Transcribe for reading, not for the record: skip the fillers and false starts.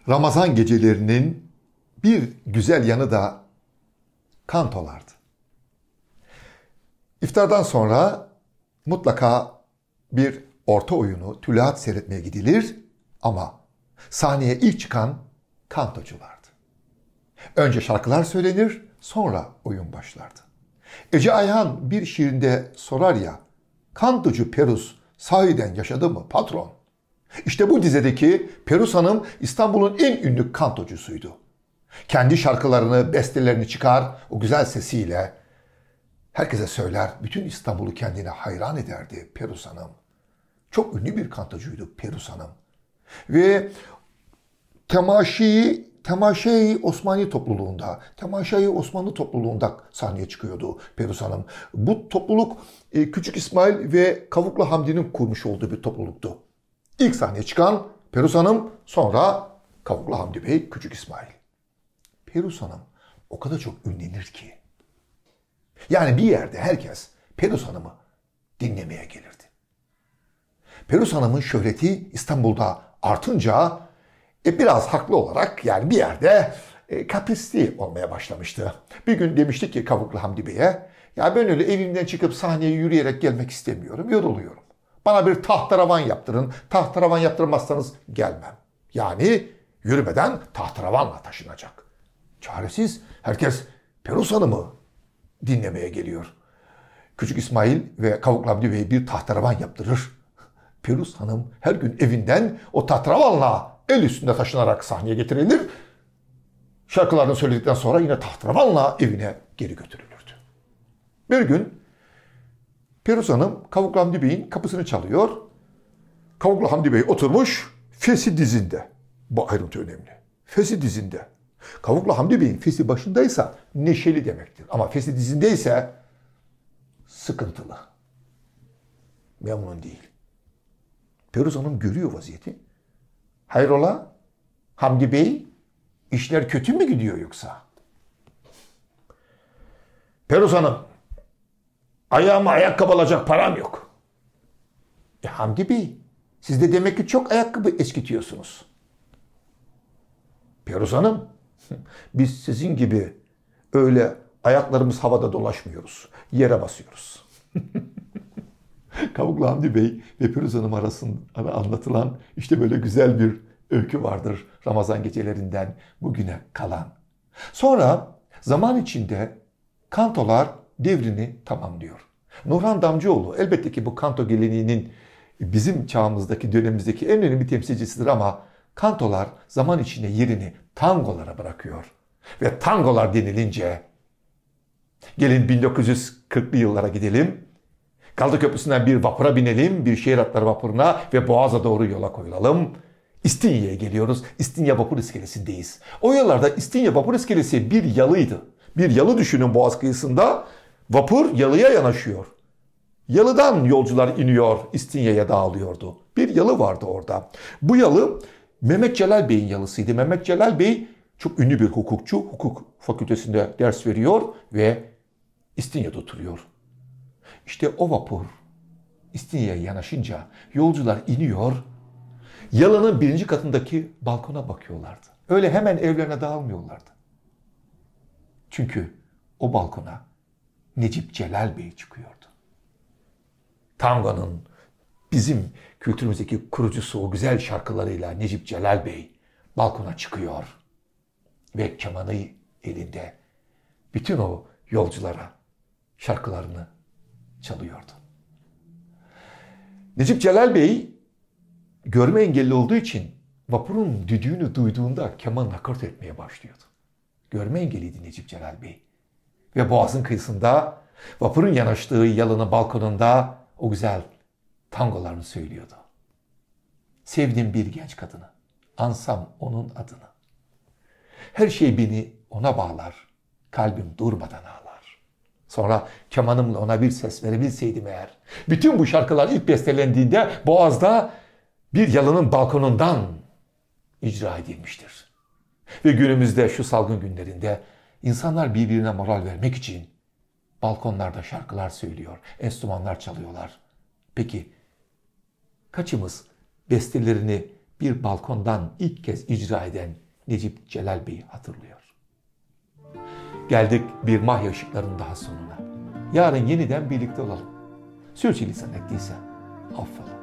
Ramazan gecelerinin bir güzel yanı da kantolardı. İftardan sonra mutlaka bir orta oyunu, tülahat seyretmeye gidilir ama sahneye ilk çıkan kantoculardı. Önce şarkılar söylenir, sonra oyun başlardı. Ece Ayhan bir şiirinde sorar ya, kantocu Perus sahiden yaşadı mı patron? İşte bu dizedeki Perus Hanım İstanbul'un en ünlü kantocusuydu. Kendi şarkılarını, bestelerini çıkar, o güzel sesiyle herkese söyler, bütün İstanbul'u kendine hayran ederdi Perus Hanım. Çok ünlü bir kantocuydu Perus Hanım. Ve Temaşai Osmani topluluğunda, Temaşai Osmanlı topluluğunda sahneye çıkıyordu Perus Hanım. Bu topluluk Küçük İsmail ve Kavuklu Hamdi'nin kurmuş olduğu bir topluluktu. İlk sahneye çıkan Perus Hanım, sonra Kavuklu Hamdi Bey, Küçük İsmail. Perus Hanım o kadar çok ünlenir ki. Yani bir yerde herkes Perus Hanım'ı dinlemeye gelirdi. Perus Hanım'ın şöhreti İstanbul'da artınca biraz haklı olarak yani bir yerde kaprisli olmaya başlamıştı. Bir gün demiştik ki Kavuklu Hamdi Bey'e, ya ben öyle evimden çıkıp sahneye yürüyerek gelmek istemiyorum, yoruluyorum. Bana bir tahterevan yaptırın, tahterevan yaptırmazsanız gelmem. Yani yürümeden tahterevanla taşınacak. Çaresiz herkes Perus Hanım'ı dinlemeye geliyor. Küçük İsmail ve Kavuklu Hamdi Bey bir tahterevan yaptırır. Perus Hanım her gün evinden o tahterevanla el üstünde taşınarak sahneye getirilir. Şarkılarını söyledikten sonra yine tahterevanla evine geri götürülürdü. Bir gün Perus Hanım Kavuklu Hamdi Bey'in kapısını çalıyor. Kavuklu Hamdi Bey oturmuş fesi dizinde. Bu ayrıntı önemli. Fesi dizinde. Kavuklu Hamdi Bey'in fesi başındaysa neşeli demektir. Ama fesi dizindeyse sıkıntılı. Memnun değil. Perus Hanım görüyor vaziyeti. Hayrola? Hamdi Bey, işler kötü mü gidiyor yoksa? Perus Hanım, ayağıma ayakkabı alacak param yok. Hamdi Bey, siz de demek ki çok ayakkabı eskitiyorsunuz. Perus Hanım, biz sizin gibi öyle ayaklarımız havada dolaşmıyoruz. Yere basıyoruz. Kavuklu Hamdi Bey ve Perus Hanım arasında anlatılan işte böyle güzel bir öykü vardır Ramazan gecelerinden bugüne kalan. Sonra zaman içinde kantolar devrini tamamlıyor. Nurhan Damcıoğlu elbette ki bu kanto geleneğinin bizim çağımızdaki, dönemimizdeki en önemli temsilcisidir ama kantolar zaman içinde yerini tangolara bırakıyor. Ve tangolar denilince gelin 1940'lı yıllara gidelim. Galata Köprüsü'nden bir vapura binelim, bir şehir atları vapuruna ve Boğaz'a doğru yola koyulalım. İstinye'ye geliyoruz. İstinye Vapur İskelesi'ndeyiz. O yıllarda İstinye Vapur İskelesi bir yalıydı. Bir yalı düşünün Boğaz kıyısında. Vapur yalıya yanaşıyor. Yalıdan yolcular iniyor, İstinye'ye dağılıyordu. Bir yalı vardı orada. Bu yalı Mehmet Celal Bey'in yalısıydı. Mehmet Celal Bey çok ünlü bir hukukçu. Hukuk fakültesinde ders veriyor ve İstinye'de oturuyor. İşte o vapur İstinye'ye yanaşınca yolcular iniyor, yalının birinci katındaki balkona bakıyorlardı. Öyle hemen evlerine dağılmıyorlardı. Çünkü o balkona Necip Celal Bey çıkıyordu. Tango'nun bizim kültürümüzdeki kurucusu o güzel şarkılarıyla Necip Celal Bey balkona çıkıyor ve kemanı elinde bütün o yolculara şarkılarını çalıyordu. Necip Celal Bey görme engelli olduğu için vapurun düdüğünü duyduğunda keman nakort etmeye başlıyordu. Görme engelliydi Necip Celal Bey. Ve Boğaz'ın kıyısında vapurun yanaştığı yalının balkonunda o güzel tangolarını söylüyordu. Sevdim bir genç kadını, ansam onun adını. Her şey beni ona bağlar, kalbim durmadan ağlar. Sonra kemanımla ona bir ses verebilseydim eğer. Bütün bu şarkılar ilk bestelendiğinde Boğaz'da bir yalının balkonundan icra edilmiştir. Ve günümüzde şu salgın günlerinde insanlar birbirine moral vermek için balkonlarda şarkılar söylüyor, enstrümanlar çalıyorlar. Peki kaçımız bestelerini bir balkondan ilk kez icra eden Necip Celal Bey'i hatırlıyor. Geldik bir Mahya ışıkların daha sonuna. Yarın yeniden birlikte olalım. Sürçülisan ettiyse affola.